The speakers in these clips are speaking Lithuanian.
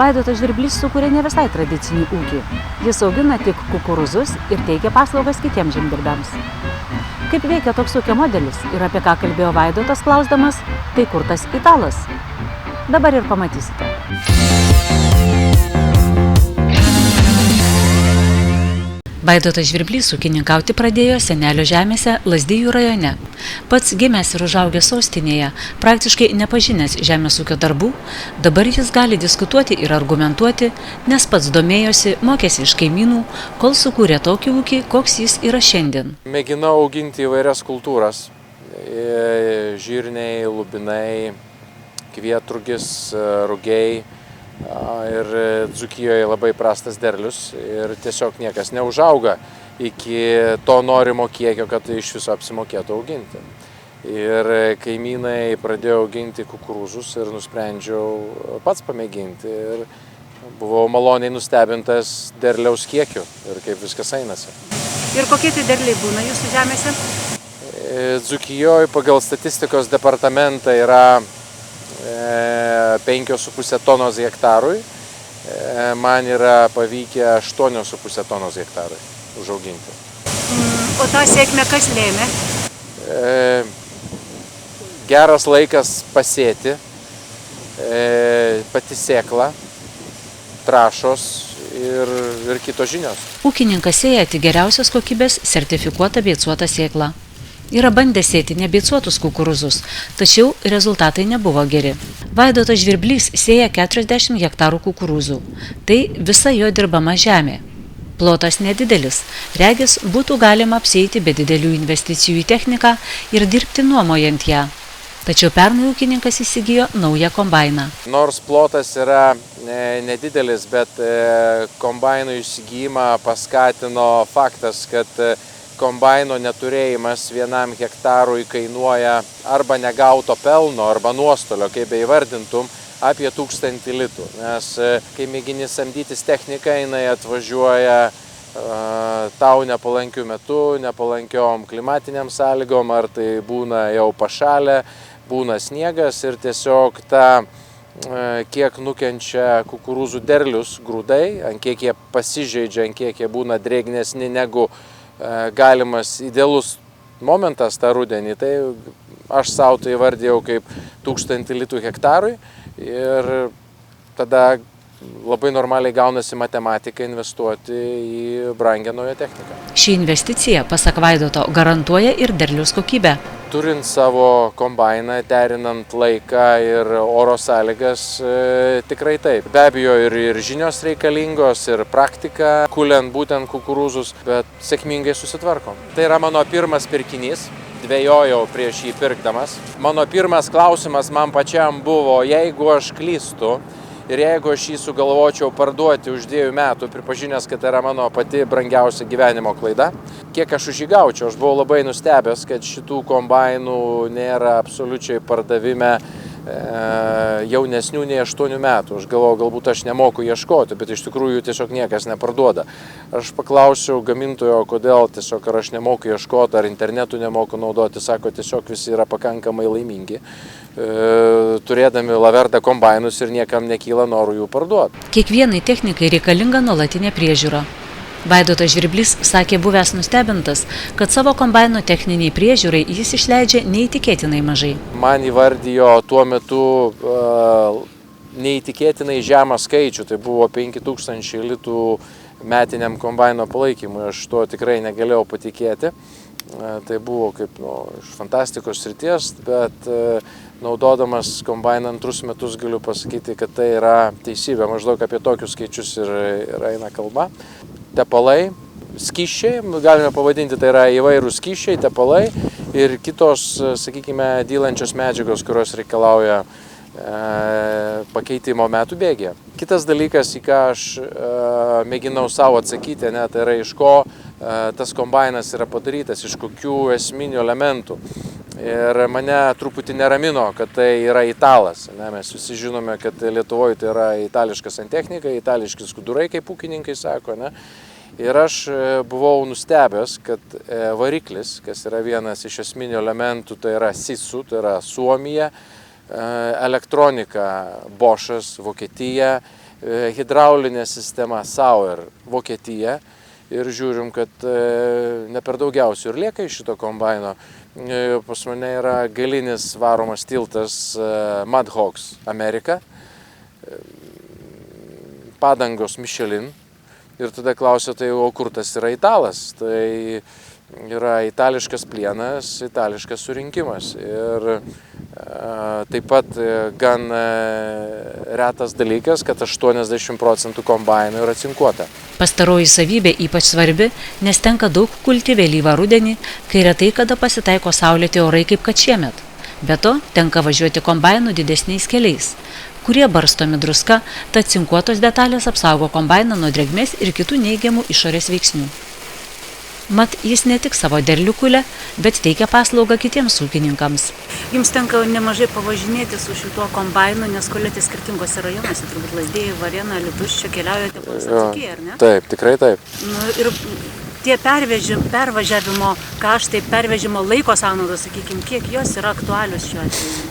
Vaidotas Žvirblys sukūrė ne visai tradicinį ūkį. Jis augina tik kukurūzus ir teikia paslaugas kitiems žemdirbiams. Kaip veikia toks ūkio modelis ir apie ką kalbėjo Vaidotas klausdamas, tai kur tas italas? Dabar ir pamatysite. Vaidotas Žvirblys ūkininkauti pradėjo senelio žemėse Lazdijų rajone. Pats gimęs ir užaugęs sostinėje, praktiškai nepažinęs žemės ūkio darbų, dabar jis gali diskutuoti ir argumentuoti, nes pats domėjosi, mokėsi iš kaimynų, kol sukūrė tokį ūkį, koks jis yra šiandien. Mėginau auginti įvairias kultūras. Žirniai, lubinai, kvietrugis, rugiai. Ir Dzūkijoje labai prastas derlius ir tiesiog niekas neužauga iki to norimo kiekio, kad iš viso apsimokėtų auginti. Ir kaimynai pradėjo auginti kukurūzus ir nusprendžiau pats pamėginti. Ir buvau maloniai nustebintas derliaus kiekiu ir kaip viskas einasi. Ir kokie tai derliai būna jūsų žemėse? Dzūkijoje pagal statistikos departamentą yra 5,5 tonos hektarui, man yra pavykę 8,5 tonos hektarui užauginti. O tą sėkmę kas lėmė? Geras laikas pasėti, pati sėkla, trąšos ir kitos žinios. Ūkininkas sėja tik geriausios kokybės sertifikuotą beicuotą sėklą. Yra bandę sėti nebeicuotus kukurūzus, tačiau rezultatai nebuvo geri. Vaidotas Žvirblys sėja 40 hektarų kukurūzų. Tai visa jo dirbama žemė. Plotas nedidelis. Regis būtų galima apsieiti be didelių investicijų į techniką ir dirbti nuomojant ją. Tačiau pernai ūkininkas įsigijo naują kombainą. Nors plotas yra nedidelis, bet kombaino įsigijimą paskatino faktas, kad kombaino neturėjimas vienam hektarui kainuoja arba negauto pelno, arba nuostolio, kaip beįvardintum, apie 1000 litų. Nes kai mėgini samdytis techniką, jinai atvažiuoja tau nepalankiu metu, nepalankiom klimatiniam sąlygom, ar tai būna jau pašalę, būna sniegas ir tiesiog kiek nukenčia kukurūzų derlius grūdai, ant kiek jie pasižeidžia, ant kiek jie būna drėgnesni negu galimas idealus momentas tą rudenį, tai aš savo tai įvardėjau kaip 1000 litų hektarui ir tada labai normaliai gaunasi matematika investuoti į brangią naują techniką. Ši investicija, pasak Vaidoto, garantuoja ir derliaus kokybę. Turint savo kombainą, derinant laiką ir oro sąlygas, tikrai taip. Be abejo ir žinios reikalingos, ir praktika, kuliant būtent kukurūzus, bet sėkmingai susitvarkom. Tai yra mano pirmas pirkinys, dvejojau prieš jį pirkdamas. Mano pirmas klausimas man pačiam buvo, jeigu aš klystu, ir jeigu aš jį sugalvočiau parduoti už 2 metų, pripažinęs, kad tai yra mano pati brangiausia gyvenimo klaida, kiek aš už jį gaučiau. Aš buvau labai nustebęs, kad šitų kombainų nėra absoliučiai pardavime jaunesnių nei 8 metų. Aš galvoju, galbūt aš nemoku ieškoti, bet iš tikrųjų tiesiog niekas neparduoda. Aš paklausiau gamintojo, kodėl tiesiog ar aš nemoku ieškoti, ar internetu nemoku naudoti. Sako, tiesiog visi yra pakankamai laimingi, turėdami laverdą kombainus ir niekam nekyla norų jų parduoti. Kiekvienai technikai reikalinga nuolatinė priežiūra. Vaidotas Žvirblys sakė buvęs nustebintas, kad savo kombaino techniniai priežiūrai jis išleidžia neįtikėtinai mažai. Man įvardijo tuo metu neįtikėtinai žemą skaičių, tai buvo 5000 litų metiniam kombaino palaikymui, aš tuo tikrai negalėjau patikėti. Tai buvo kaip iš fantastikos srities, bet naudodamas kombainą 2 metus galiu pasakyti, kad tai yra teisybė, maždaug apie tokius skaičius ir eina kalba. Tepalai, skysčiai, galime pavadinti, tai yra įvairūs skysčiai, tepalai ir kitos, sakykime, dylančios medžiagos, kurios reikalauja pakeitimo metų bėgyje. Kitas dalykas, į ką aš mėginau savo atsakyti, tai yra iš ko tas kombainas yra padarytas, iš kokių esminių elementų. Ir mane truputį neramino, kad tai yra italas. Mes visi žinome, kad Lietuvoje tai yra itališka santechnika, itališki skudurai, kaip ūkininkai sako. Ir aš buvau nustebęs, kad variklis, kas yra vienas iš esminių elementų, tai yra SISU, tai yra Suomija, elektronika Boschas, Vokietija, hidraulinė sistema Sauer Vokietija ir žiūrim, kad ne per daugiausiai ir lieka iš šito kombaino. Pas mane yra galinis varomas tiltas Madhawks Amerika, padangos Michelin. Ir tada klausia, tai o kur tas yra italas? Tai yra itališkas plienas, itališkas surinkimas. Ir taip pat gan retas dalykas, kad 80% kombaino yra cinkuota. Pastaroji savybė ypač svarbi, nes tenka daug kulti vėlyvą rudenį, kai retai kada pasitaiko saulėti orai kaip kad šiemet. Be to, tenka važiuoti kombainų didesniais keliais, kurie barstomi druska, tad cinkuotos detalės apsaugo kombainą nuo drėgmės ir kitų neigiamų išorės veiksnių. Mat, jis ne tik savo derlių kulia, bet teikia paslaugą kitiems ūkininkams. Jums tenka nemažai pavažinėti su šituo kombainu, nes kuliate skirtingose rajonuose, turbūt Lazdijai, Varėna, Alytus, čia keliaujate po visą Dzūkiją, ar ne? Taip, tikrai taip. Ir tie pervažiavimo kaštai, pervežimo laiko sąnaudos, sakykime, kiek jos yra aktualios šiuo atveju?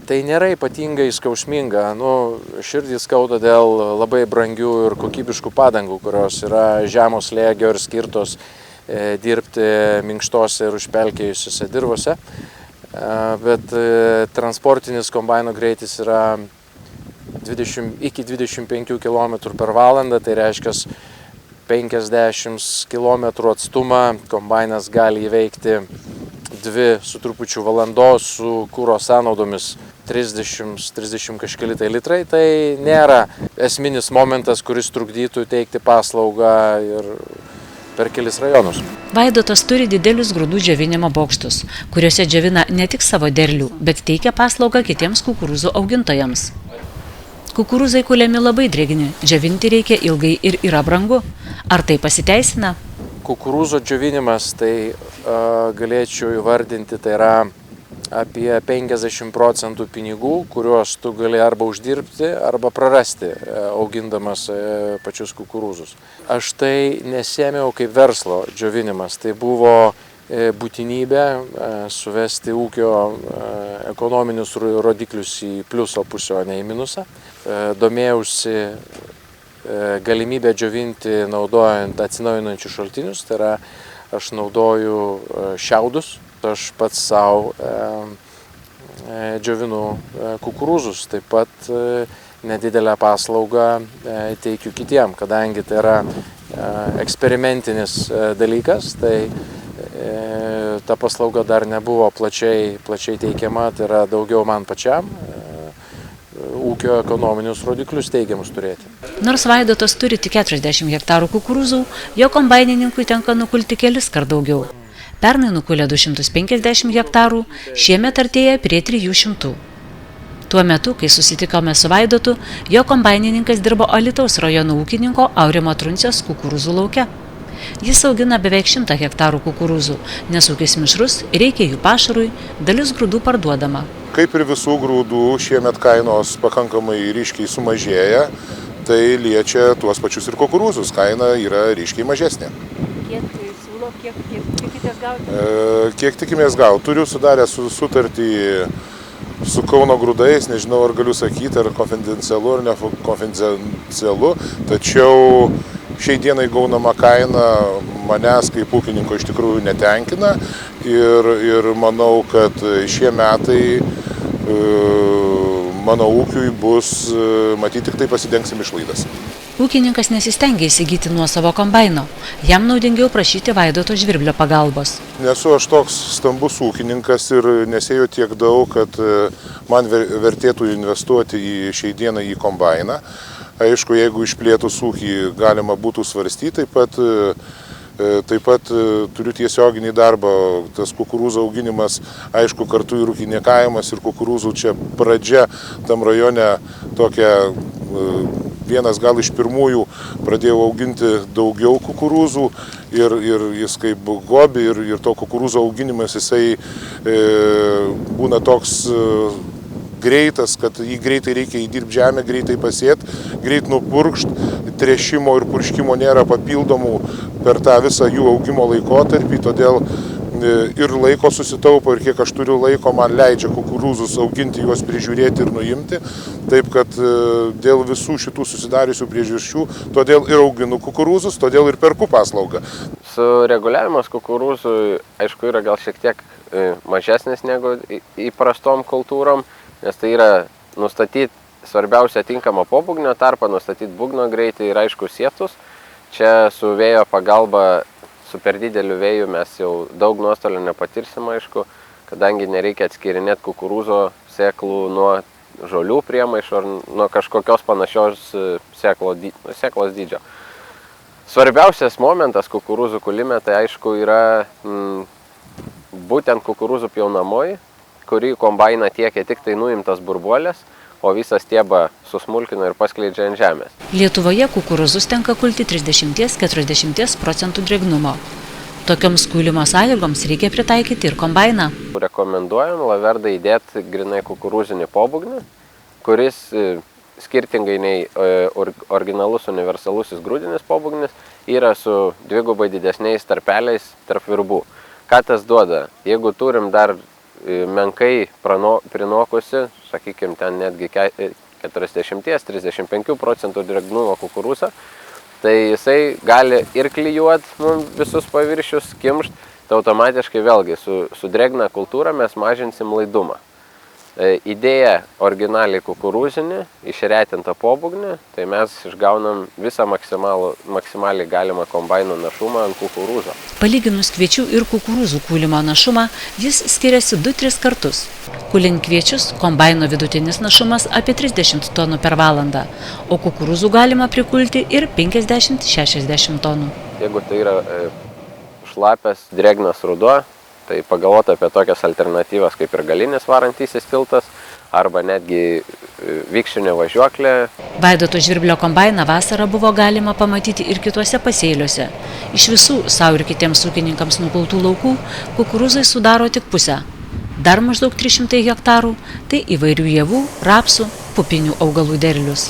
Tai nėra ypatingai skausminga. Širdį skauda dėl labai brangių ir kokybiškų padangų, kurios yra žemo slėgio ir skirtos dirbti minkštose ir užpelkėjusiose dirvose. Bet transportinis kombaino greitis yra iki 25 km per valandą, tai reiškia 50 km atstumą kombainas gali įveikti 2 su trupučiu valandos su kuro sąnaudomis 30 kažkeli litrai. Tai nėra esminis momentas, kuris trukdytų teikti paslaugą ir per kelis rajonus. Vaidotas turi didelius grūdų džiovinimo bokštus, kuriuose džiovina ne tik savo derlių, bet teikia paslaugą kitiems kukurūzų augintojams. Kukurūzai kuliami labai drėgni, džiovinti reikia ilgai ir yra brangu. Ar tai pasiteisina? Kukurūzo džiovinimas, tai galėčiau įvardinti, tai yra apie 50% pinigų, kuriuos tu gali arba uždirbti, arba prarasti, augindamas pačius kukurūzus. Aš tai nesėmiau kaip verslo džiovinimas, tai buvo būtinybė suvesti ūkio ekonominius rodiklius į pliuso pusę, o ne į minusą. Domėjausi galimybę džiovinti naudojant atsinaujinančius šaltinius, tai yra aš naudoju šiaudus, aš pats savo džiovinu kukurūzus, taip pat nedidelę paslaugą teikiu kitiem, kadangi tai yra eksperimentinis dalykas, tai ta paslauga dar nebuvo plačiai teikiama, tai yra daugiau man pačiam ūkio ekonominius rodiklius teigiamus turėti. Nors Vaidotas turi tik 40 hektarų kukurūzų, jo kombainininkui tenka nukulti kelis kart daugiau. Pernai nukulė 250 hektarų, šiemet artėja prie 300. Tuo metu, kai susitikome su Vaidotu, jo kombainininkas dirbo Alytaus rajono ūkininko Aurimo Truncijos kukurūzų lauke. Jis augina beveik 100 hektarų kukurūzų, nes ūkis mišrus, reikia jų pašarui, dalis grūdų parduodama. Kaip ir visų grūdų, šiemet kainos pakankamai ryškiai sumažėja, tai liečia tuos pačius ir kukurūzus, kaina yra ryškiai mažesnė. Kiek tai siūlo, kiek tikitės gauti? Kiek tikimės gauti? Turiu sudarę sutartį su Kauno grūdais, nežinau ar galiu sakyti, ar konfidencialu ar nekonfidencialu, tačiau šiai dienai gaunama kaina manęs kaip ūkininko iš tikrųjų netenkina ir manau, kad šie metai mano ūkiui bus, matyti, tik tai pasidengsim išlaidas. Ūkininkas nesistengia įsigyti nuosavo kombaino, jam naudingiau prašyti Vaidoto žvirblio pagalbos. Nesu aš toks stambus ūkininkas ir nesėjau tiek daug, kad man vertėtų investuoti šiai dienai į kombainą. Aišku, jeigu išplėtus ūkį galima būtų svarstyti, taip pat turiu tiesioginį darbą, tas kukurūzų auginimas, aišku, kartu ir ūkininkavimas ir kukurūzų čia pradžia tam rajone tokia, vienas gal iš pirmųjų pradėjau auginti daugiau kukurūzų ir jis kaip gobi ir to kukurūzų auginimas jisai būna toks greitas, kad jį greitai reikia įdirbti žemę, greitai pasėti, greit nupurkšt, tręšimo ir purškimo nėra papildomų per tą visą jų augimo laikotarpį, todėl ir laiko susitaupo, ir kiek aš turiu laiko, man leidžia kukurūzus auginti, juos prižiūrėti ir nuimti. Taip kad dėl visų šitų susidariusių priežasčių, todėl ir auginu kukurūzus, todėl ir perku paslaugą. Sureguliavimas kukurūzų, aišku, yra gal šiek tiek mažesnis negu įprastom kultūrom, nes tai yra nustatyti svarbiausia tinkamą pobūgnio tarpą, nustatyti būgno greitį ir aišku sietus. Čia su vėjo pagalba, su per dideliu vėju mes jau daug nuostolių nepatirsim, aišku, kadangi nereikia atskirinėti kukurūzo sėklų nuo žolių priemaišų ar nuo kažkokios panašios sėklos dydžio. Svarbiausias momentas kukurūzų kūlime tai aišku yra būtent kukurūzų pjaunamoji, kurį kombainą tiekia tik tai nuimtas burbuolės, o visą stiebą susmulkina ir paskleidžia ant žemės. Lietuvoje kukurūzus tenka kulti 30–40% drėgnumo. Tokioms kūlimo sąlygoms reikia pritaikyti ir kombainą. Rekomenduojam laverdą įdėti grinai kukurūzinį pobūgnį, kuris skirtingai nei originalus universalusis grūdinis pobūgnis yra su dvigubai didesniais tarpeliais tarp virbų. Ką tas duoda? Jeigu turim dar menkai prinokusi, sakykime, ten netgi 40–35% drėgnumo kukurūzą, tai jisai gali ir klijuoti visus paviršius, kimšt, tai automatiškai vėlgi su drėgna kultūra mes mažinsim laidumą. Idėja originaliai kukurūzinį, išretintą pobūgnį, tai mes išgaunam visą maksimaliai galimą kombaino našumą ant kukurūzo. Palyginus kviečių ir kukurūzų kūlimo našumą, jis skiriasi 2–3 kartus. Kūlint kviečius, kombaino vidutinis našumas apie 30 tonų per valandą, o kukurūzų galima prikulti ir 50–60 tonų. Jeigu tai yra šlapias, drėgnas ruduo, tai pagalvoti apie tokias alternatyvas kaip ir galinis varantysis tiltas arba netgi vikšrinė važiuoklė. Vaidoto Žvirblio kombainą vasarą buvo galima pamatyti ir kituose pasėliuose. Iš visų savo ir kitiems ūkininkams nukultų laukų kukurūzai sudaro tik pusę. Dar maždaug 300 hektarų tai įvairių javų, rapsų, pupinių augalų derlius.